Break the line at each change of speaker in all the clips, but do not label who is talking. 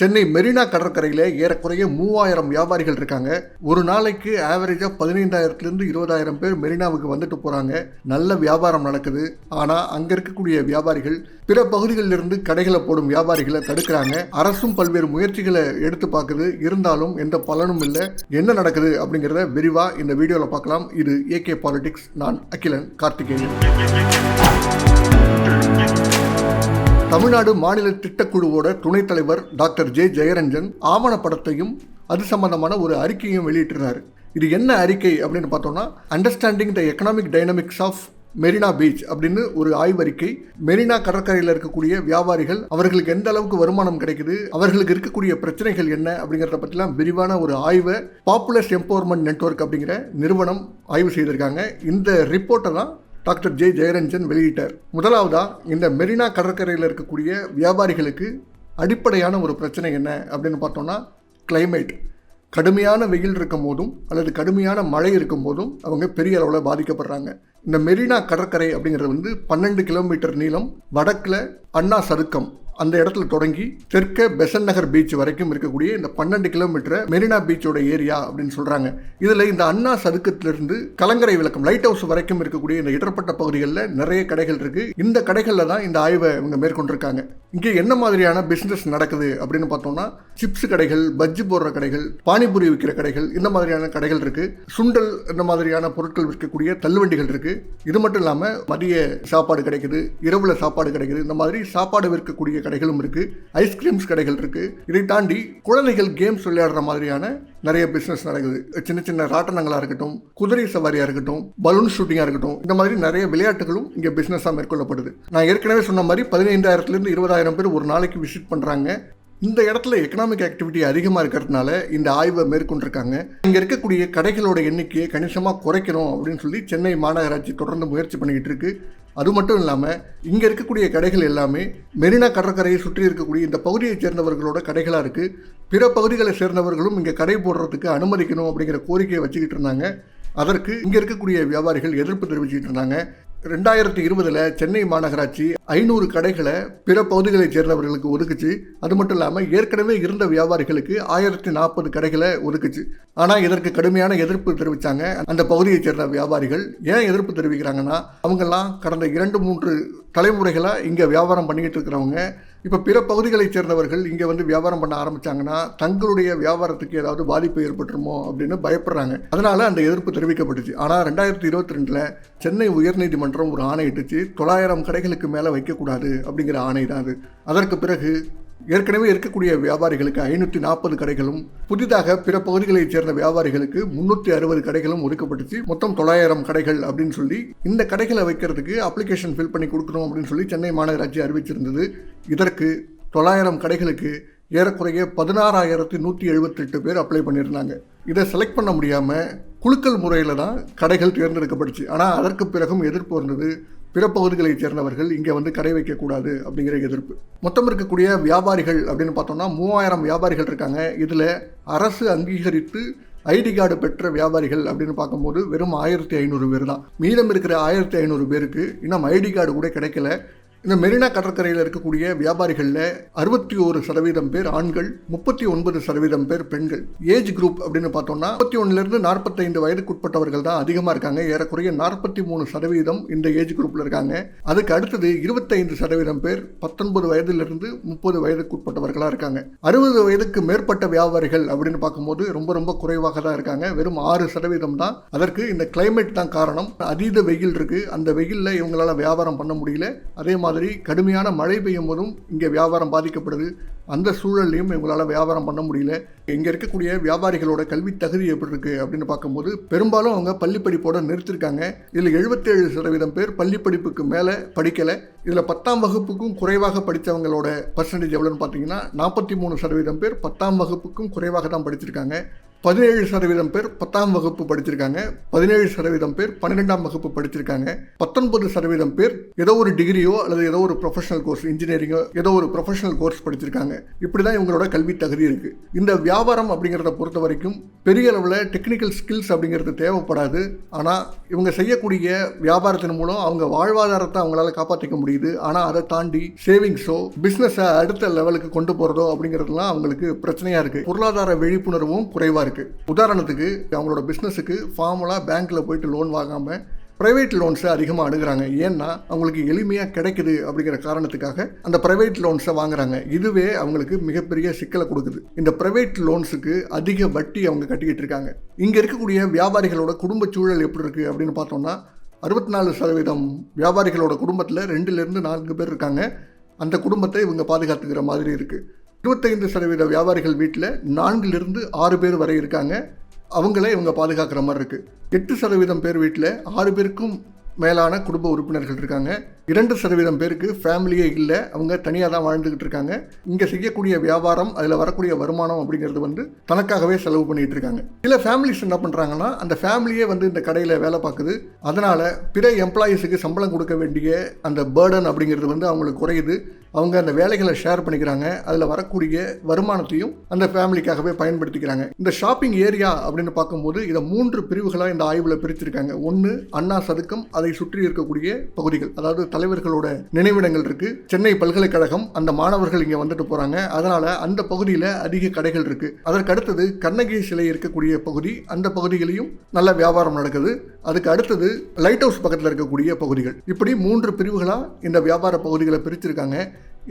சென்னை மெரினா கடற்கரையில் ஏறக்குறைய 3000 வியாபாரிகள் இருக்காங்க. ஒரு நாளைக்கு ஆவரேஜாக 15,000லேருந்து 20,000 பேர் மெரினாவுக்கு வந்துட்டு போகிறாங்க. நல்ல வியாபாரம் நடக்குது. ஆனால் அங்கே இருக்கக்கூடிய வியாபாரிகள் பிற பகுதிகளிலிருந்து கடைகளை போடும் வியாபாரிகளை தடுக்கிறாங்க. அரசும் பல்வேறு முயற்சிகளை எடுத்து பார்க்குது. இருந்தாலும் எந்த பலனும் இல்லை. என்ன நடக்குது அப்படிங்கிறத விரிவாக இந்த வீடியோவில் பார்க்கலாம். இது ஏகே பாலிடிக்ஸ். நான் அகிலன் கார்த்திகேயன். தமிழ்நாடு மாநில திட்டக்குழுவோட துணைத் தலைவர் டாக்டர் ஜே ஜெயரஞ்சன் ஆவணப்படத்தையும் அது சம்பந்தமான ஒரு அறிக்கையும் வெளியிட்டிருந்தார். இது என்ன அறிக்கை அப்படின்னு பார்த்தோம்னா, understanding the economic dynamics of Marina beach அப்படின்னு ஒரு ஆய்வறிக்கை. மெரினா கடற்கரையில் இருக்கக்கூடிய வியாபாரிகள், அவர்களுக்கு எந்த அளவுக்கு வருமானம் கிடைக்குது, அவர்களுக்கு இருக்கக்கூடிய பிரச்சனைகள் என்ன அப்படிங்கிறத பற்றிலாம் விரிவான ஒரு ஆய்வை பாப்புலஸ் எம்பவர்மெண்ட் நெட்வொர்க் அப்படிங்கிற நிறுவனம் ஆய்வு செய்திருக்காங்க. இந்த ரிப்போர்ட்டை தான் டாக்டர் ஜே ஜெயரஞ்சன் வெளியிட்டார். முதலாவதா, இந்த மெரினா கடற்கரையில் இருக்கக்கூடிய வியாபாரிகளுக்கு அடிப்படையான ஒரு பிரச்சனை என்ன அப்படின்னு பார்த்தோம்னா, கிளைமேட். கடுமையான வெயில் இருக்கும் போதும் அல்லது கடுமையான மழை இருக்கும் போதும் அவங்க பெரிய அளவில் பாதிக்கப்படுறாங்க. இந்த மெரினா கடற்கரை அப்படிங்கிறது 12 கிலோமீட்டர் நீளம். வடக்கில் அண்ணா சதுக்கம் அந்த இடத்துல தொடங்கி தெற்க பெசன் நகர் பீச் வரைக்கும் இருக்கக்கூடிய இந்த 12 கிலோமீட்டர் மெரினா பீச்சோட ஏரியா அப்படின்னு சொல்றாங்க. இதுல இந்த அண்ணா சதுக்கத்திலிருந்து கலங்கரை விளக்கம் லைட் ஹவுஸ் வரைக்கும் இருக்கக்கூடிய இந்த இடர்பட்ட பகுதிகளில் நிறைய கடைகள் இருக்கு. இந்த கடைகளில் தான் இந்த ஆய்வை இவங்க மேற்கொண்டிருக்காங்க. இங்கே என்ன மாதிரியான பிசினஸ் நடக்குது அப்படின்னு பார்த்தோம்னா, சிப்ஸ் கடைகள், பஜ்ஜி போடுற கடைகள், பானிபூரி விற்கிற கடைகள், இந்த மாதிரியான கடைகள் இருக்கு. சுண்டல் இந்த மாதிரியான பொருட்கள் விற்கக்கூடிய தள்ளுவண்டிகள் இருக்கு. இது மட்டும் இல்லாம மதிய சாப்பாடு கிடைக்குது, இரவுல சாப்பாடு கிடைக்குது. இந்த மாதிரி சாப்பாடு விற்கக்கூடிய கடைகளும் இருக்கு. ஐஸ்கிரீம்ஸ் கடைகள் இருக்கு. இதை தாண்டி குழந்தைகள் கேம்ஸ் விளையாடுற மாதிரியான நிறைய பிசினஸ் நடக்குது. சின்ன சின்ன ராட்டனங்களா இருக்கட்டும், குதிரை சவாரியா இருக்கட்டும், பலூன் ஷூட்டிங்கா இருக்கட்டும், இந்த மாதிரி நிறைய விளையாட்டுகளும் இங்க பிசினஸா மேற்கொள்ளப்படுது. நான் ஏற்கனவே சொன்ன மாதிரி 15,000லேருந்து 20,000 பேர் ஒரு நாளைக்கு விசிட் பண்றாங்க. இந்த இடத்துல எக்கனாமிக் ஆக்டிவிட்டி அதிகமாக இருக்கிறதுனால இந்த ஆய்வை மேற்கொண்டிருக்காங்க. இங்கே இருக்கக்கூடிய கடைகளோட எண்ணிக்கையை கணிசமாக குறைக்கணும் அப்படின்னு சொல்லி சென்னை மாநகராட்சி தொடர்ந்து முயற்சி பண்ணிக்கிட்டு இருக்கு. அது மட்டும் இல்லாமல் இங்கே இருக்கக்கூடிய கடைகள் எல்லாமே மெரினா கடற்கரையை சுற்றி இருக்கக்கூடிய இந்த பகுதியை சேர்ந்தவர்களோட கடைகளாக இருக்குது. பிற பகுதிகளை சேர்ந்தவர்களும் இங்கே கடை போடுறதுக்கு அனுமதிக்கணும் அப்படிங்கிற கோரிக்கையை வச்சுக்கிட்டு இருந்தாங்க. அதற்கு இங்கே இருக்கக்கூடிய வியாபாரிகள் எதிர்ப்பு தெரிவிச்சுக்கிட்டு இருந்தாங்க. 2020 சென்னை மாநகராட்சி 500 கடைகளை பிற பகுதிகளைச் சேர்ந்தவர்களுக்கு ஒதுக்குச்சு. அது மட்டும் இல்லாமல் ஏற்கனவே இருந்த வியாபாரிகளுக்கு 1040 கடைகளை ஒதுக்குச்சு. ஆனால் இதற்கு கடுமையான எதிர்ப்பு தெரிவித்தாங்க அந்த பகுதியைச் சேர்ந்த வியாபாரிகள். ஏன் எதிர்ப்பு தெரிவிக்கிறாங்கன்னா, அவங்கெல்லாம் கடந்த 2-3 தலைமுறைகளாக இங்கே வியாபாரம் பண்ணிக்கிட்டு இருக்கிறவங்க. இப்போ பிற பகுதிகளைச் சேர்ந்தவர்கள் இங்கே வியாபாரம் பண்ண ஆரம்பித்தாங்கன்னா தங்களுடைய வியாபாரத்துக்கு ஏதாவது பாதிப்பு ஏற்பட்டுருமோ அப்படின்னு பயப்படுறாங்க. அதனால் அந்த எதிர்ப்பு தெரிவிக்கப்பட்டுச்சு. ஆனால் 2022 சென்னை உயர்நீதிமன்றம் ஒரு ஆணை இட்டுச்சு. 900 கடைகளுக்கு மேலே வைக்கக்கூடாது அப்படிங்கிற ஆணை தான் அது. அதற்கு பிறகு ஏற்கனவே இருக்கக்கூடிய வியாபாரிகளுக்கு 540 கடைகளும், புதிதாக பிற பகுதிகளைச் சேர்ந்த வியாபாரிகளுக்கு 360 கடைகளும் ஒதுக்கப்பட்டுச்சு. மொத்தம் 900 கடைகள் அப்படின்னு சொல்லி இந்த கடைகளை வைக்கிறதுக்கு அப்ளிகேஷன் ஃபில் பண்ணி கொடுக்கணும் அப்படின்னு சொல்லி சென்னை மாநகராட்சி அறிவிச்சிருந்தது. இதற்கு 900 கடைகளுக்கு ஏறக்குறைய 16,178 பேர் அப்ளை பண்ணியிருந்தாங்க. இதை செலக்ட் பண்ண முடியாமல் குலுக்கல் முறையில் தான் கடைகள் தேர்ந்தெடுக்கப்பட்டுச்சு. ஆனால் அதற்கு பிறகும் எதிர்ப்பு வந்தது. பிற பகுதிகளைச் சேர்ந்தவர்கள் இங்கே கடை வைக்கக்கூடாது அப்படிங்கிற எதிர்ப்பு. மொத்தம் இருக்கக்கூடிய வியாபாரிகள் அப்படின்னு பார்த்தோம்னா 3000 வியாபாரிகள் இருக்காங்க. இதில் அரசு அங்கீகரித்து ஐடி கார்டு பெற்ற வியாபாரிகள் அப்படின்னு பார்க்கும்போது வெறும் 1500 பேர் தான். மீதம் இருக்கிற 1500 பேருக்கு இன்னும் ஐடி கார்டு கூட கிடைக்கல. இந்த மெரினா கடற்கரையில் இருக்கக்கூடிய வியாபாரிகளில் 61% பேர் ஆண்கள், 39% பேர் பெண்கள். ஏஜ் குரூப் அப்படின்னு பார்த்தோம்னா 31லேருந்து 45 வயதுக்குட்பட்டவர்கள் தான் அதிகமாக இருக்காங்க. ஏறக்குறைய 43% இந்த ஏஜ் குரூப்பில் இருக்காங்க. அதுக்கு அடுத்தது 25% பேர் 19 வயதிலிருந்து 30 வயதுக்குட்பட்டவர்களாக இருக்காங்க. 60 வயதுக்கு மேற்பட்ட வியாபாரிகள் அப்படின்னு பார்க்கும்போது ரொம்ப குறைவாக தான் இருக்காங்க. வெறும் 6% தான். அதற்கு இந்த கிளைமேட் தான் காரணம். அதீத வெயில் இருக்கு. அந்த வெயிலில் இவங்களால வியாபாரம் பண்ண முடியல. அதே மாதிரி கடுமையான மழை பெய்யும் போதும் இங்கே வியாபாரம் பாதிக்கப்படுது. அந்த சூழல்லையும் இவங்களால வியாபாரம் பண்ண முடியல. இங்கே இருக்கக்கூடிய வியாபாரிகளோட கல்வி தகுதி எப்படி இருக்கு அப்படின்னு பார்க்கும்போது பெரும்பாலும் அவங்க பள்ளி படிப்போட நிறுத்திருக்காங்க. இதில் 77% பேர் பள்ளி படிப்புக்கு மேலே படிக்கலை. இதில் 10ஆம் வகுப்புக்கும் குறைவாக படித்தவங்களோட பர்சன்டேஜ் எவ்வளோன்னு பார்த்தீங்கன்னா 43% பேர் 10ஆம் வகுப்புக்கும் குறைவாக தான் படிச்சிருக்காங்க. 17% பேர் 10ஆம் வகுப்பு படிச்சிருக்காங்க, 17% பேர் 12ஆம் வகுப்பு படிச்சிருக்காங்க, 19% பேர் ஏதோ ஒரு டிகிரியோ அல்லது ஏதோ ஒரு ப்ரொஃபஷனல் கோர்ஸ், இன்ஜினியரிங்கோ ஏதோ ஒரு ப்ரொஃபஷனல் கோர்ஸ் படிச்சிருக்காங்க. இப்படி தான் இவங்களோட கல்வி தகுதி இருக்கு. இந்த வியாபாரம் அப்படிங்கிறத பொறுத்த வரைக்கும் பெரிய அளவில் டெக்னிக்கல் ஸ்கில்ஸ் அப்படிங்கிறது தேவைப்படாது. ஆனால் இவங்க செய்யக்கூடிய வியாபாரத்தின் மூலம் அவங்க வாழ்வாதாரத்தை அவங்களால காப்பாற்றிக்க முடியுது. ஆனால் அதை தாண்டி சேவிங்ஸோ பிஸ்னஸை அடுத்த லெவலுக்கு கொண்டு போகிறதோ அப்படிங்கிறதுலாம் அவங்களுக்கு பிரச்சனையாக இருக்குது. பொருளாதார விழிப்புணர்வும் குறைவாக இருக்குது. உதாரணத்துக்கு அவங்களோட பிஸ்னஸுக்கு ஃபார்முலா பேங்க்கில் போயிட்டு லோன் வாங்காமல் ப்ரைவேட் லோன்ஸை அதிகமாக அணுகிறாங்க. ஏன்னா அவங்களுக்கு எளிமையாக கிடைக்குது அப்படிங்கிற காரணத்துக்காக அந்த ப்ரைவேட் லோன்ஸை வாங்குறாங்க. இதுவே அவங்களுக்கு மிகப்பெரிய சிக்கலை கொடுக்குது. இந்த ப்ரைவேட் லோன்ஸுக்கு அதிக வட்டி அவங்க கட்டிக்கிட்டு இருக்காங்க. இங்கே இருக்கக்கூடிய வியாபாரிகளோட குடும்ப சூழல் எப்படி இருக்குது அப்படின்னு பார்த்தோம்னா 64% வியாபாரிகளோட குடும்பத்தில் 2லேருந்து 4 பேர் இருக்காங்க. அந்த குடும்பத்தை இவங்க பாதுகாத்துக்கிற மாதிரி இருக்குது. 25% வியாபாரிகள் வீட்டில் 4லிருந்து 6 பேர் வரை இருக்காங்க. அவங்கள இவங்க பாதுகாக்கிற மாதிரி இருக்குது. 8% பேர் வீட்டில் 6 பேருக்கும் மேலான குடும்ப உறுப்பினர்கள் இருக்காங்க. 2% பேருக்கு ஃபேமிலியே இல்லை, அவங்க தனியாக தான் வாழ்ந்துக்கிட்டு இருக்காங்க. இங்கே செய்யக்கூடிய வியாபாரம், அதில் வரக்கூடிய வருமானம் அப்படிங்கிறது தனக்காகவே செலவு பண்ணிகிட்டு இருக்காங்க. சில ஃபேமிலிஸ் என்ன பண்ணுறாங்கன்னா, அந்த ஃபேமிலியே இந்த கடையில் வேலை பார்க்குது. அதனால் பிற எம்ப்ளாயீஸுக்கு சம்பளம் கொடுக்க வேண்டிய அந்த பேர்டன் அப்படிங்கிறது அவங்களுக்கு குறையுது. அவங்க அந்த வேலைகளை ஷேர் பண்ணிக்கிறாங்க. அதில் வரக்கூடிய வருமானத்தையும் அந்த ஃபேமிலிக்காகவே பயன்படுத்திக்கிறாங்க. இந்த ஷாப்பிங் ஏரியா அப்படின்னு பார்க்கும்போது இதை 3 பிரிவுகளாக இந்த ஆய்வில் பிரிச்சிருக்காங்க. ஒன்று அண்ணா சதுக்கம், அதை சுற்றி இருக்கக்கூடிய பகுதிகள், அதாவது தலைவர்களோட நினைவிடங்கள் இருக்கு. சென்னை பல்கலைக்கழகம், அந்த மாணவர்கள் இங்கே வந்துட்டு போறாங்க. அதனால அந்த பகுதியில் அதிக கடைகள் இருக்கு. அதற்கு அடுத்தது கண்ணகி சிலை இருக்கக்கூடிய பகுதி, அந்த பகுதிகளையும் நல்ல வியாபாரம் நடக்குது. அதுக்கு அடுத்தது லைட் ஹவுஸ் பக்கத்தில் இருக்கக்கூடிய பகுதிகள். இப்படி 3 பிரிவுகளாக இந்த வியாபார பகுதிகளை பிரிச்சிருக்காங்க.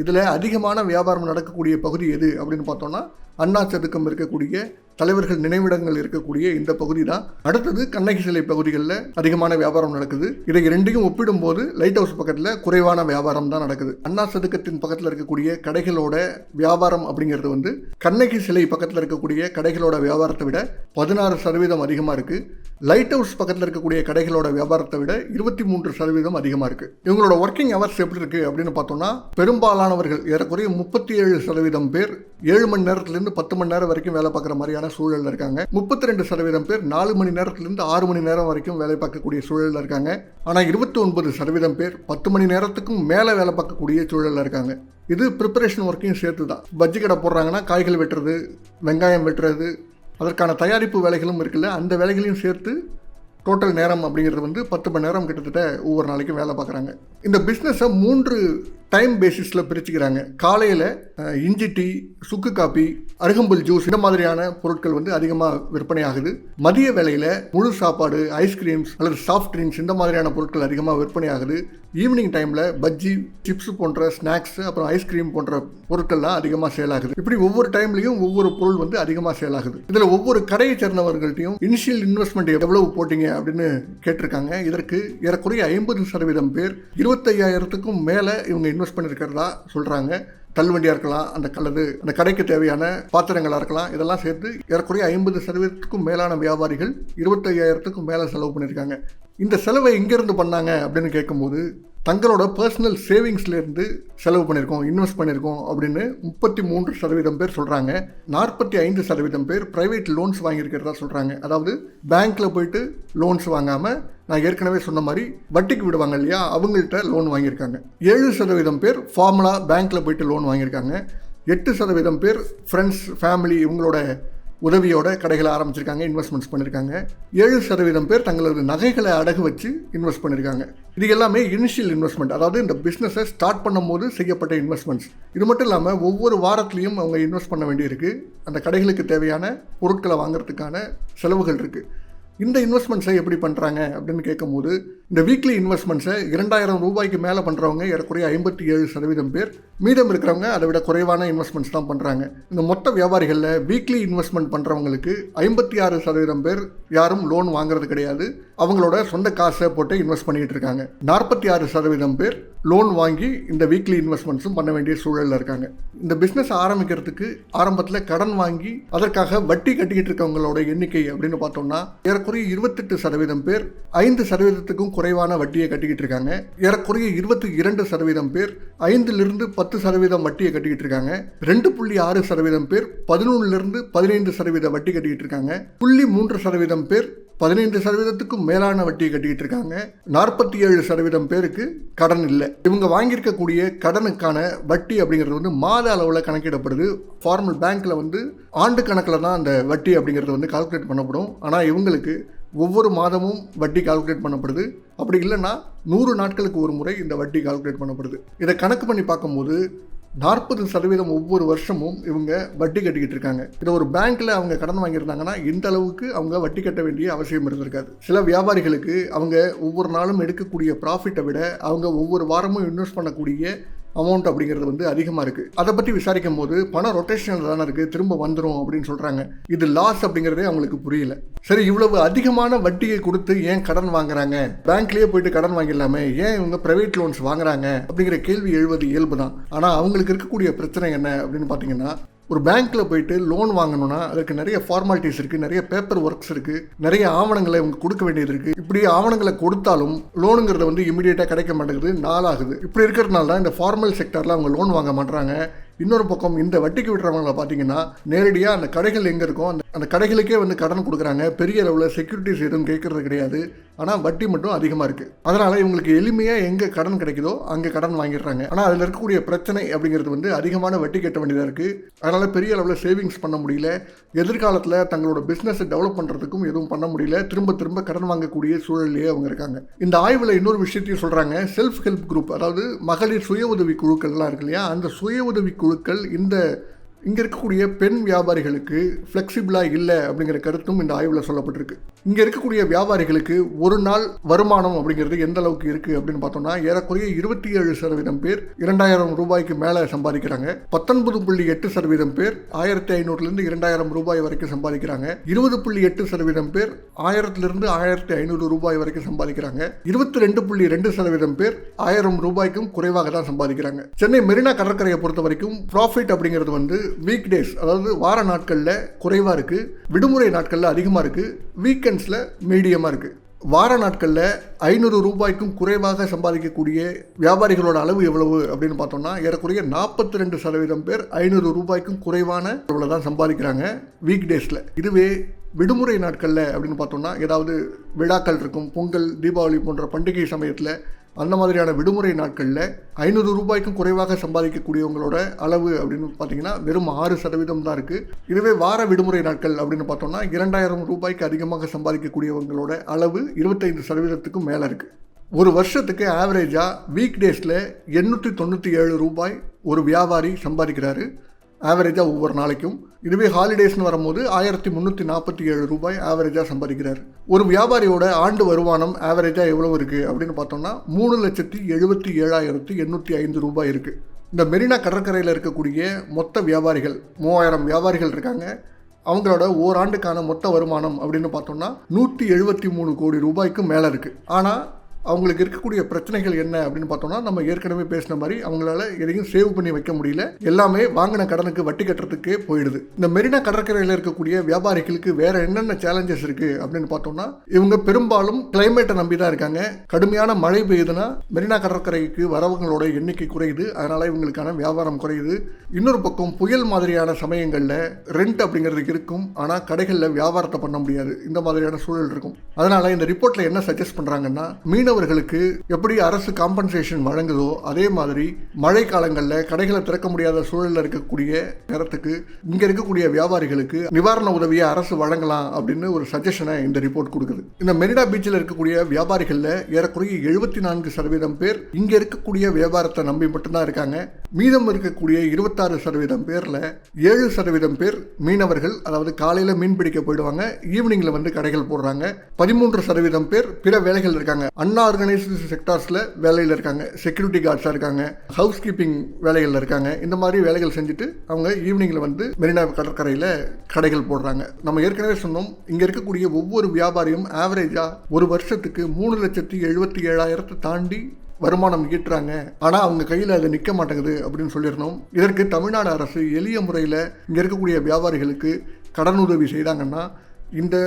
இதில் அதிகமான வியாபாரம் நடக்கக்கூடிய பகுதி எது அப்படின்னு பார்த்தோம்னா அண்ணா சதுக்கம் இருக்கக்கூடிய தலைவர்கள் நினைவிடங்கள் இருக்கக்கூடிய இந்த பகுதி தான். அடுத்தது கண்ணகி சிலை பகுதிகளில் அதிகமான வியாபாரம் நடக்குது. இதை ரெண்டையும் ஒப்பிடும்போது லைட் ஹவுஸ் பக்கத்தில் குறைவான வியாபாரம் தான் நடக்குது. அண்ணா சதுக்கத்தின் பக்கத்தில் இருக்கக்கூடிய கடைகளோட வியாபாரம் அப்படிங்கிறது கண்ணகி சிலை பக்கத்தில் இருக்கக்கூடிய கடைகளோட வியாபாரத்தை விட 16% அதிகமாக இருக்கு. லைட் ஹவுஸ் பக்கத்தில் இருக்கக்கூடிய கடைகளோட வியாபாரத்தை விட 23% அதிகமாக இருக்கு. இவங்களோட ஒர்க்கிங் ஹவர்ஸ் எப்படி இருக்கு அப்படின்னு பார்த்தோம்னா பெரும்பாலானவர்கள் ஏறக்குறைய 37% பேர் 7 மணி நேரத்திலிருந்து 10 மணி நேரம் வரைக்கும் வேலை பார்க்குற மாதிரியான சூழல்ல இருக்காங்க. 32% பேர் 4 மணி நேரத்திலிருந்து 6 மணி நேரம் வரைக்கும் வேலை பார்க்கக்கூடிய சூழல்ல இருக்காங்க. ஆனால் 29% பேர் 10 மணி நேரத்துக்கும் மேலே வேலை பார்க்கக்கூடிய சூழல்ல இருக்காங்க. இது ப்ரிப்பரேஷன் ஒர்க்கையும் சேர்த்து தான். பஜ்ஜி கடை போடுறாங்கன்னா காய்கள் வெட்டுறது, வெங்காயம் வெட்டுறது, அதற்கான தயாரிப்பு வேலைகளும் இருக்குல்ல, அந்த வேலைகளையும் சேர்த்து டோட்டல் நேரம் அப்படிங்கிறது 10 மணி நேரம் கிட்டத்தட்ட ஒவ்வொரு நாளைக்கும் வேலை பார்க்குறாங்க. இந்த பிஸ்னஸை 3 டைம் பேசிஸில் பிரிச்சுக்கிறாங்க. காலையில் இஞ்சி டீ, சுக்கு காப்பி, அருகம்புல் ஜூஸ் இந்த மாதிரியான பொருட்கள் அதிகமாக விற்பனை ஆகுது. மதிய வேளையில் முழு சாப்பாடு, ஐஸ்கிரீம்ஸ் அல்லது சாஃப்ட் ட்ரிங்க்ஸ் இந்த மாதிரியான பொருட்கள் அதிகமாக விற்பனை ஆகுது. ஈவினிங் டைமில் பஜ்ஜி, சிப்ஸ் போன்ற ஸ்நாக்ஸ், அப்புறம் ஐஸ்கிரீம் போன்ற பொருட்கள்லாம் அதிகமாக சேல் ஆகுது. இப்படி ஒவ்வொரு டைம்லையும் ஒவ்வொரு பொருள் அதிகமாக சேல் ஆகுது. இதில் ஒவ்வொரு கடையை சேர்ந்தவர்கள்ட்டையும் இனிஷியல் இன்வெஸ்ட்மெண்ட் எவ்வளவு போட்டீங்க அப்படின்னு கேட்டிருக்காங்க. இதற்கு ஏறக்குறைய 50% பேர் 25,000க்கும் மேலே இவங்க இன்வெஸ்ட் பண்ணியிருக்கிறதா சொல்கிறாங்க. தள்ளுவண்டியாக இருக்கலாம், அந்த கடைக்கு தேவையான பாத்திரங்களாக இருக்கலாம், இதெல்லாம் சேர்த்து ஏறக்குறைய 50%க்கும் மேலான வியாபாரிகள் 25,000க்கும் மேலே செலவு பண்ணியிருக்காங்க. இந்த செலவை எங்கேருந்து பண்ணாங்க அப்படின்னு கேட்கும்போது தங்களோட பர்சனல் சேவிங்ஸ்லேருந்து செலவு பண்ணியிருக்கோம், இன்வெஸ்ட் பண்ணியிருக்கோம் அப்படின்னு 33% பேர் சொல்கிறாங்க. 45% பேர் ப்ரைவேட் லோன்ஸ் வாங்கியிருக்கிறதா சொல்கிறாங்க. அதாவது பேங்க்கில் போயிட்டு லோன்ஸ் வாங்காமல், நான் ஏற்கனவே சொன்ன மாதிரி வட்டிக்கு விடுவாங்க இல்லையா, அவங்கள்ட்ட லோன் வாங்கியிருக்காங்க. 7% பேர் ஃபார்முலா பேங்க்கில் போயிட்டு லோன் வாங்கியிருக்காங்க. 8% பேர் ஃப்ரெண்ட்ஸ், ஃபேமிலி இவங்களோட உதவியோட கடைகளை ஆரம்பிச்சிருக்காங்க, இன்வெஸ்ட்மெண்ட்ஸ் பண்ணியிருக்காங்க. 7% பேர் தங்களது நகைகளை அடகு வச்சு இன்வெஸ்ட் பண்ணியிருக்காங்க. இது எல்லாமே இனிஷியல் இன்வெஸ்ட்மெண்ட், அதாவது இந்த பிஸ்னஸை ஸ்டார்ட் பண்ணும் போது செய்யப்பட்ட இன்வெஸ்ட்மெண்ட்ஸ். இது மட்டும் இல்லாமல் ஒவ்வொரு வாரத்துலையும் அவங்க இன்வெஸ்ட் பண்ண வேண்டியிருக்கு. அந்த கடைகளுக்கு தேவையான பொருட்களை வாங்குறதுக்கான செலவுகள் இருக்குது. இந்த இன்வெஸ்ட்மெண்ட்ஸை எப்படி பண்ணுறாங்க அப்படின்னு கேட்கும்போது இந்த வீக்லி இன்வெஸ்ட்மெண்ட்ஸை 2,000 ரூபாய்க்கு மேலே பண்ணுறவங்க ஏறக்குறைய 57% பேர், மீதம் இருக்கிறவங்க அதை விட குறைவான இன்வெஸ்ட்மெண்ட்ஸ் தான் பண்ணுறாங்க. இந்த மொத்த வியாபாரிகளில் வீக்லி இன்வெஸ்ட்மெண்ட் பண்ணுறவங்களுக்கு 56% பேர் யாரும் லோன் வாங்குறது கிடையாது, அவங்களோட சொந்த காசை போட்டு இன்வெஸ்ட் பண்ணிகிட்டு இருக்காங்க. 46% பேர் லோன் வாங்கி இந்த வீக்லி இன்வெஸ்ட்மெண்ட்ஸும் பண்ண வேண்டிய சூழலில் இருக்காங்க. இந்த பிஸ்னஸ் ஆரம்பிக்கிறதுக்கு ஆரம்பத்தில் கடன் வாங்கி அதற்காக வட்டி கட்டிக்கிட்டு இருக்கவங்களோட எண்ணிக்கை அப்படின்னு பார்த்தோம்னா ஏறக்குறைய 28% பேர் 5%க்கும் குறைவான வட்டியை கட்டிக்கிட்டு இருக்காங்க. ஏறக்குறைய 22% பேர் 5லிருந்து 10% வட்டியை கட்டிக்கிட்டு இருக்காங்க. 2.6% பேர் 11லிருந்து 15% வட்டி கட்டிக்கிட்டு இருக்காங்க. 0.3% பேர் 15%க்கும் மேலான வட்டியை கட்டிக்கிட்டு இருக்காங்க. 47% பேருக்கு கடன் இல்லை. இவங்க வாங்கியிருக்கக்கூடிய கடனுக்கான வட்டி அப்படிங்கிறது வந்து மாத அளவில் கணக்கிடப்படுது. ஃபார்மல் பேங்க்ல வந்து ஆண்டு கணக்கில் தான் அந்த வட்டி அப்படிங்கிறது வந்து கால்குலேட் பண்ணப்படும். ஆனால் இவங்களுக்கு ஒவ்வொரு மாதமும் வட்டி கால்குலேட் பண்ணப்படுது. அப்படி இல்லைன்னா 100 நாட்களுக்கு ஒரு முறை இந்த வட்டி கால்குலேட் பண்ணப்படுது. இதை கணக்கு பண்ணி பார்க்கும்போது 40% ஒவ்வொரு வருஷமும் இவங்க வட்டி கட்டிக்கிட்டு இருக்காங்க. இதை ஒரு பேங்க்ல அவங்க கடன் வாங்கியிருந்தாங்கன்னா இந்த அளவுக்கு அவங்க வட்டி கட்ட வேண்டிய அவசியம் இருந்திருக்காது. சில வியாபாரிகளுக்கு அவங்க ஒவ்வொரு நாளும் எடுக்கக்கூடிய ப்ராஃபிட்டை விட அவங்க ஒவ்வொரு வாரமும் இன்வெஸ்ட் பண்ணக்கூடிய அமௌண்ட் அப்படிங்கிறது வந்து அதிகமாக இருக்குது. அதை பற்றி விசாரிக்கும் போது பணம் ரொட்டேஷனில் தானே இருக்குது, திரும்ப வந்துடும் அப்படின்னு சொல்கிறாங்க. இது லாஸ் அப்படிங்கிறதே அவங்களுக்கு புரியல. சரி, இவ்வளவு அதிகமான வட்டியை கொடுத்து ஏன் கடன் வாங்குறாங்க? பேங்க்லேயே போயிட்டு கடன் வாங்கிடலாமே, ஏன் இவங்க பிரைவேட் லோன்ஸ் வாங்குறாங்க அப்படிங்கிற கேள்வி எழுவது இயல்பு தான். ஆனால் அவங்களுக்கு இருக்கக்கூடிய பிரச்சனை என்ன அப்படின்னு பார்த்தீங்கன்னா, ஒரு பேங்க்கில் போயிட்டு லோன் வாங்கணும்னா அதுக்கு நிறைய ஃபார்மாலிட்டிஸ் இருக்குது, நிறைய பேப்பர் ஒர்க்ஸ் இருக்குது, நிறைய ஆவணங்களை இவங்க கொடுக்க வேண்டியது இருக்குது. இப்படி ஆவணங்களை கொடுத்தாலும் லோனுங்கிறது வந்து இமீடியட்டாக கிடைக்க மாட்டேங்குது, நாளாகுது. இப்படி இருக்கிறதுனால தான் இந்த ஃபார்மல் செக்டரில் அவங்க லோன் வாங்க மாட்டாங்க. இன்னொரு பக்கம் இந்த வட்டிக்கு விடுறவங்களை பார்த்தீங்கன்னா நேரடியாக அந்த கடைகள் எங்கே இருக்கோ அந்த கடைகளுக்கே வந்து கடன் கொடுக்குறாங்க. பெரிய அளவில் செக்யூரிட்டிஸ் எதுவும் கேட்கறது கிடையாது. ஆனால் வட்டி மட்டும் அதிகமாக இருக்குது. அதனால் இவங்களுக்கு எளிமையாக எங்கே கடன் கிடைக்குதோ அங்கே கடன் வாங்கிடுறாங்க. ஆனால் அதில் இருக்கக்கூடிய பிரச்சனை அப்படிங்கிறது வந்து அதிகமான வட்டி கட்ட வேண்டியதாக இருக்குது. அதனால் பெரிய அளவில் சேவிங்ஸ் பண்ண முடியல. எதிர்காலத்தில் தங்களோட பிஸ்னஸை டெவலப் பண்ணுறதுக்கும் எதுவும் பண்ண முடியல. திரும்ப திரும்ப கடன் வாங்கக்கூடிய சூழலையே அவங்க இருக்காங்க. இந்த ஆய்வில் இன்னொரு விஷயத்தையும் சொல்கிறாங்க. செல்ஃப் ஹெல்ப் குரூப், அதாவது மகளிர் சுய உதவி குழுக்கள்லாம் இருக்கு இல்லையா, அந்த சுய உதவி குழுக்கள் இங்கே இருக்கக்கூடிய பெண் வியாபாரிகளுக்கு ஃப்ளெக்சிபிளாக இல்லை அப்படிங்கிற கருத்தும் இந்த ஆய்வில் சொல்லப்பட்டிருக்கு. இங்கே இருக்கக்கூடிய வியாபாரிகளுக்கு ஒரு நாள் வருமானம் அப்படிங்கிறது எந்த அளவுக்கு இருக்குது அப்படின்னு பார்த்தோம்னா ஏறக்குறைய 27% பேர் 2000 ரூபாய்க்கு மேலே சம்பாதிக்கிறாங்க. 19.8% பேர் 1500லேருந்து 2000 ரூபாய் வரைக்கும் சம்பாதிக்கிறாங்க. 20.8% பேர் 1000லிருந்து 1500 ரூபாய் வரைக்கும் சம்பாதிக்கிறாங்க. 22.2% பேர் 1000 ரூபாய்க்கும் குறைவாக தான் சம்பாதிக்கிறாங்க. சென்னை மெரினா கடற்கரையை பொறுத்த வரைக்கும் ப்ராஃபிட் அப்படிங்கிறது வந்து வீக் டேஸ், அதாவது வார நாட்களில் குறைவாக இருக்குது, விடுமுறை நாட்களில் அதிகமாக இருக்குது, வீக்கெண்ட்ஸில் மீடியமாக இருக்குது. வார நாட்களில் 500 ரூபாய்க்கும் குறைவாக சம்பாதிக்கக்கூடிய வியாபாரிகளோட அளவு எவ்வளவு அப்படின்னு பார்த்தோம்னா ஏறக்குறைய 42% பேர் 500 ரூபாய்க்கும் குறைவான அளவில் தான் சம்பாதிக்கிறாங்க வீக் டேஸில். இதுவே விடுமுறை நாட்களில் அப்படின்னு பார்த்தோம்னா ஏதாவது விழாக்கள் இருக்கும், பொங்கல், தீபாவளி போன்ற பண்டிகை சமயத்தில், அந்த மாதிரியான விடுமுறை நாட்களில் 500 ரூபாய்க்கும் குறைவாக சம்பாதிக்கக்கூடியவங்களோட அளவு அப்படின்னு பார்த்தீங்கன்னா வெறும் 6% தான் இருக்குது. இதுவே வார விடுமுறை நாட்கள் அப்படின்னு பார்த்தோம்னா 2000 ரூபாய்க்கு அதிகமாக சம்பாதிக்கக்கூடியவங்களோட அளவு 25%க்கும் மேலே இருக்குது. ஒரு வருஷத்துக்கு ஆவரேஜாக வீக் டேஸில் 897 ரூபாய் ஒரு வியாபாரி சம்பாதிக்கிறாரு ஆவரேஜாக ஒவ்வொரு நாளைக்கும். இதுவே ஹாலிடேஸ்னு வரும்போது 1347 ரூபாய் ஆவரேஜாக சம்பாதிக்கிறார். ஒரு வியாபாரியோட ஆண்டு வருமானம் ஆவரேஜாக எவ்வளோ இருக்குது அப்படின்னு பார்த்தோம்னா 3,77,805 ரூபாய் இருக்குது. இந்த மெரினா கடற்கரையில் இருக்கக்கூடிய மொத்த வியாபாரிகள் 3000 வியாபாரிகள் இருக்காங்க. அவங்களோட ஓராண்டுக்கான மொத்த வருமானம் அப்படின்னு பார்த்தோம்னா 173 கோடி ரூபாய்க்கு மேலே இருக்குது. ஆனால் அவங்களுக்கு இருக்கக்கூடிய பிரச்சனைகள் என்ன அப்படின்னு பார்த்தோம்னா நம்ம ஏற்கனவே பேசின மாதிரி அவங்களால எதையும் சேவ் பண்ணி வைக்க முடியல. எல்லாமே வாங்கின கடனுக்கு வட்டி கட்டுறதுக்கே போயிடுது. இந்த மெரினா கடற்கரையில் இருக்கக்கூடிய வியாபாரிகளுக்கு வேற என்னென்ன சேலஞ்சஸ் இருக்கு அப்படின்னு பார்த்தோம்னா இவங்க பெரும்பாலும் கிளைமேட்டை நம்பி தான் இருக்காங்க. கடுமையான மழை பெய்யுதுன்னா மெரினா கடற்கரைக்கு வரவங்களோட எண்ணிக்கை குறையுது, அதனால இவங்களுக்கான வியாபாரம் குறையுது. இன்னொரு பக்கம் புயல் மாதிரியான சமயங்களில் ரெண்ட் அப்படிங்கிறதுக்கு இருக்கும், ஆனால் கடைகளில் வியாபாரத்தை பண்ண முடியாது. இந்த மாதிரியான சூழல் இருக்கும். அதனால இந்த ரிப்போர்ட்ல என்ன சஜஸ்ட் பண்றாங்கன்னா மீனவர்களுக்கு எப்படி அரசு காம்பன்சேஷன் வழங்குதோ அதே மாதிரி மழை காலங்களில் கடைகளை திறக்க முடியாத சூழலில் இருக்கக்கூடிய நேரத்துக்கு இங்கே இருக்கக்கூடிய வியாபாரிகளுக்கு நிவாரண உதவியை அரசு வழங்கலாம் அப்படின்னு ஒரு சஜஷனை இந்த ரிப்போர்ட் கொடுக்குது. இந்த மெரினா பீச்சில் இருக்கக்கூடிய வியாபாரிகளில் ஏறக்குறைய 74% பேர் இங்கே இருக்கக்கூடிய வியாபாரத்தை நம்பி மட்டும்தான் இருக்காங்க. மீதம் இருக்கக்கூடிய 26% பேரில் 7% பேர் மீனவர்கள், அதாவது காலையில் மீன் பிடிக்க போயிடுவாங்க, ஈவினிங்கில் வந்து கடைகள் போடுறாங்க. 13% பேர் பிற வேலைகள் இருக்காங்க, அன்ஆர்கனைஸ்டு செக்டார்ஸில் வேலையில் இருக்காங்க, செக்யூரிட்டி கார்ட்ஸாக இருக்காங்க, ஹவுஸ் கீப்பிங் வேலைகளில் இருக்காங்க. இந்த மாதிரி வேலைகள் செஞ்சுட்டு அவங்க ஈவினிங்கில் வந்து மெரினா கடற்கரையில் கடைகள் போடுறாங்க. நம்ம ஏற்கனவே சொன்னோம், இங்கே இருக்கக்கூடிய ஒவ்வொரு வியாபாரியும் ஆவரேஜாக ஒரு வருஷத்துக்கு 3,77,000 தாண்டி வருமானம் ஈட்டுறாங்க. ஆனால் அவங்க கையில் அது நிற்க மாட்டேங்குது அப்படின்னு சொல்லியிருந்தோம். இதற்கு தமிழ்நாடு அரசு எளிய முறையில் இங்கே இருக்கக்கூடிய வியாபாரிகளுக்கு கடனுதவி செய்தாங்கன்னா இந்த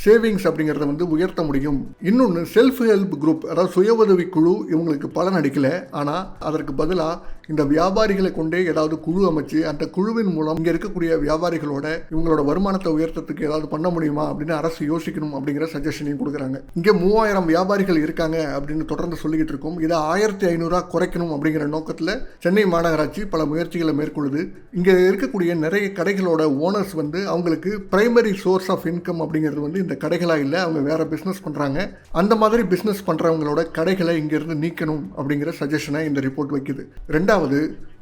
சேவிங்ஸ் அப்படிங்கிறத வந்து உயர்த்த முடியும். இன்னொன்று செல்ஃப் ஹெல்ப் குரூப், அதாவது சுய உதவி குழு இவங்களுக்கு பலன் அடிக்கலை. ஆனால் அதற்கு பதிலாக இந்த வியாபாரிகளை கொண்டே ஏதாவது குழு அமைச்சு அந்த குழுவின் மூலம் இங்கே இருக்கக்கூடிய வியாபாரிகளோட இவங்களோட வருமானத்தை உயர்த்தத்துக்கு ஏதாவது பண்ண முடியுமா அப்படின்னு அரசு யோசிக்கணும் அப்படிங்கிற சஜஷனையும் கொடுக்குறாங்க. இங்கே 3000 வியாபாரிகள் இருக்காங்க அப்படின்னு தொடர்ந்து சொல்லிக்கிட்டு இருக்கோம். இதை 1500 குறைக்கணும் அப்படிங்கிற நோக்கத்தில் சென்னை மாநகராட்சி பல முயற்சிகளை மேற்கொள்ளுது. இங்கே இருக்கக்கூடிய நிறைய கடைகளோட ஓனர்ஸ் வந்து அவங்களுக்கு பிரைமரி சோர்ஸ் ஆஃப் இன்கம் அப்படிங்கிறது வந்து இந்த கடைகளாக இல்லை, அவங்க வேற பிஸ்னஸ் பண்ணுறாங்க. அந்த மாதிரி பிஸ்னஸ் பண்ணுறவங்களோட கடைகளை இங்கேருந்து நீக்கணும் அப்படிங்கிற சஜஷனை இந்த ரிப்போர்ட் வைக்குது. ரெண்டாவது,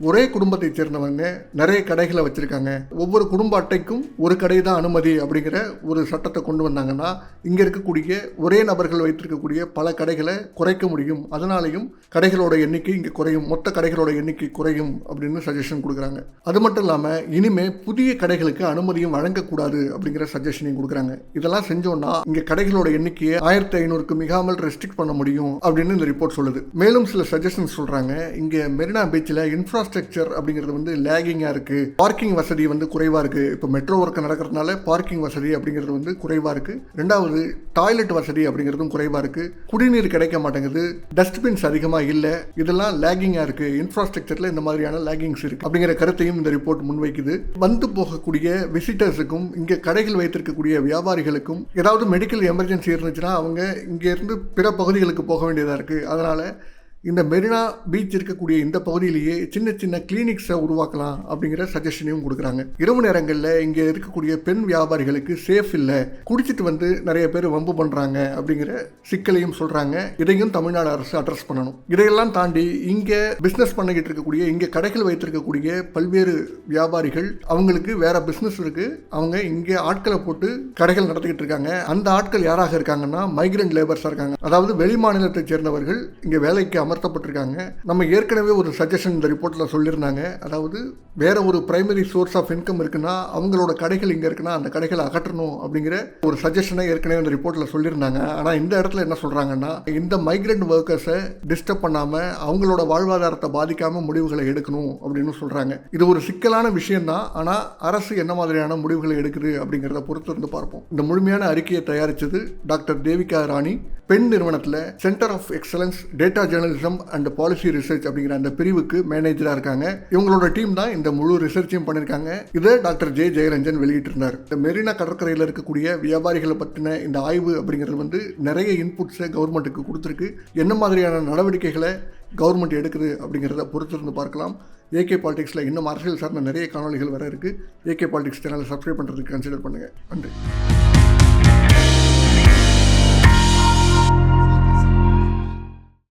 ஒரே குடும்பத்தை சேர்ந்தவங்க நிறைய கடைகளை வச்சுருக்காங்க, ஒவ்வொரு குடும்ப அட்டைக்கும் ஒரு கடை தான் அனுமதி அப்படிங்கிற ஒரு சட்டத்தை கொண்டு வந்தாங்கன்னா இங்கே இருக்கக்கூடிய ஒரே நபர்கள் வைத்திருக்கக்கூடிய பல கடைகளை குறைக்க முடியும். அதனாலையும் கடைகளோட எண்ணிக்கை இங்கே குறையும், மொத்த கடைகளோட எண்ணிக்கை குறையும் அப்படின்னு சஜஷன் கொடுக்குறாங்க. அது மட்டும் இல்லாமல் இனிமேல் புதிய கடைகளுக்கு அனுமதியும் வழங்கக்கூடாது அப்படிங்கிற சஜஷனையும் கொடுக்குறாங்க. இதெல்லாம் செஞ்சோம்னா இங்கே கடைகளோட எண்ணிக்கையை 1500க்கு மிகாமல் ரெஸ்ட்ரிக்ட் பண்ண முடியும் அப்படின்னு இந்த ரிப்போர்ட் சொல்லுது. மேலும் சில சஜஷன்ஸ் சொல்கிறாங்க. இங்கே மெரினா பீச்சில் இன்ஃப்ராஸ்ட்ரக்சர் அப்படிங்கிறது வந்து லேகிங்காக இருக்குது, பார்க்கிங் வசதி வந்து குறைவாக இருக்குது. இப்போ மெட்ரோ ஒர்க் நடக்கிறதுனால பார்க்கிங் வசதி அப்படிங்கிறது வந்து குறைவாக இருக்குது. ரெண்டாவது, டாய்லெட் வசதி அப்படிங்கிறதும் குறைவாக இருக்குது. குடிநீர் கிடைக்க மாட்டேங்குது, டஸ்ட்பின்ஸ் அதிகமாக இல்லை, இதெல்லாம் லேகிங்காக இருக்குது. இன்ஃப்ராஸ்ட்ரக்சரில் இந்த மாதிரியான லேகிங்ஸ் இருக்குது அப்படிங்கிற கருத்தையும் இந்த ரிப்போர்ட் முன்வைக்குது. வந்து போகக்கூடிய விசிட்டர்ஸுக்கும் இங்கே கடைகள் வைத்திருக்கக்கூடிய வியாபாரிகளுக்கும் ஏதாவது மெடிக்கல் எமர்ஜென்சி இருந்துச்சுன்னா அவங்க இங்கேருந்து பிற பகுதிகளுக்கு போக வேண்டியதாக இருக்குது. அதனால் இந்த மெரினா பீச் இருக்கக்கூடிய இந்த பகுதியிலேயே சின்ன சின்ன கிளினிக்ஸை உருவாக்கலாம் அப்படிங்கிற சஜஷனையும் கொடுக்குறாங்க. இரவு நேரங்களில் இங்கே இருக்கக்கூடிய பெண் வியாபாரிகளுக்கு சேஃப் இல்லை, குடிச்சிட்டு வந்து நிறைய பேர் வம்பு பண்ணுறாங்க அப்படிங்கிற சிக்கலையும் சொல்கிறாங்க. இதையும் தமிழ்நாடு அரசு அட்ரஸ் பண்ணணும். இதையெல்லாம் தாண்டி இங்கே பிஸ்னஸ் பண்ணிக்கிட்டு இருக்கக்கூடிய, இங்கே கடைகள் வைத்திருக்கக்கூடிய பல்வேறு வியாபாரிகள் அவங்களுக்கு வேற பிஸ்னஸ் இருக்குது, அவங்க இங்கே ஆட்களை போட்டு கடைகள் நடத்திக்கிட்டு இருக்காங்க. அந்த ஆட்கள் யாராக இருக்காங்கன்னா மைக்ரண்ட் லேபர்ஸாக இருக்காங்க, அதாவது வெளி மாநிலத்தை சேர்ந்தவர்கள் இங்கே வேலைக்கு அமர்த்தப்பட்டிருக்காங்க. நம்ம ஏற்கனவே ஒரு சஜஷன் இந்த ரிப்போர்ட்டில் சொல்லியிருந்தாங்க. அதாவது வேற ஒரு பிரைமரி சோர்ஸ் ஆஃப் இன்கம் இருக்குன்னா அவங்களோட கடைகள் இங்கே இருக்குன்னா அந்த கடைகளை அகற்றணும் அப்படிங்கிற ஒரு சஜஷனை ஏற்கனவே இந்த ரிப்போர்ட்டில் சொல்லியிருந்தாங்க. ஆனால் இந்த இடத்துல என்ன சொல்கிறாங்கன்னா, இந்த மைக்ரண்ட் ஒர்க்கர்ஸை டிஸ்டர்ப் பண்ணாமல் அவங்களோட வாழ்வாதாரத்தை பாதிக்காமல் முடிவுகளை எடுக்கணும் அப்படின்னு சொல்கிறாங்க. இது ஒரு சிக்கலான விஷயம்தான். ஆனால் அரசு என்ன மாதிரியான முடிவுகளை எடுக்குது அப்படிங்கிறத பொறுத்து இருந்து பார்ப்போம். இந்த முழுமையான அறிக்கையை தயாரித்தது டாக்டர் தேவிகா ராணி, பெண் நிறுவனத்தில் centre of excellence data journalism and policy research அப்படிங்கிற அந்த பிரிவுக்கு மேனேஜராக இருக்காங்க. இவங்களோட டீம் தான் இந்த முழு ரிசர்ச்சையும் பண்ணியிருக்காங்க. இதை டாக்டர் ஜே ஜெயரஞ்சன் வெளியிட்டிருந்தார். இந்த மெரினா கடற்கரையில் இருக்கக்கூடிய வியாபாரிகளை பற்றின இந்த ஆய்வு அப்படிங்கிறது வந்து நிறைய இன்புட்ஸை கவர்மெண்ட்டுக்கு கொடுத்துருக்கு. என்ன மாதிரியான நடவடிக்கைகளை கவர்மெண்ட் எடுக்குது அப்படிங்கிறத பொறுத்திருந்து பார்க்கலாம். ஏகே பாலிடிக்ஸில் இன்னும் அரசியல் சார்ந்த நிறைய காணொலிகள் வர இருக்குது. ஏகே பாலிடிக்ஸ் சேனலை சப்ஸ்கிரைப் பண்ணுறதுக்கு கன்சிடர் பண்ணுங்கள். நன்றி.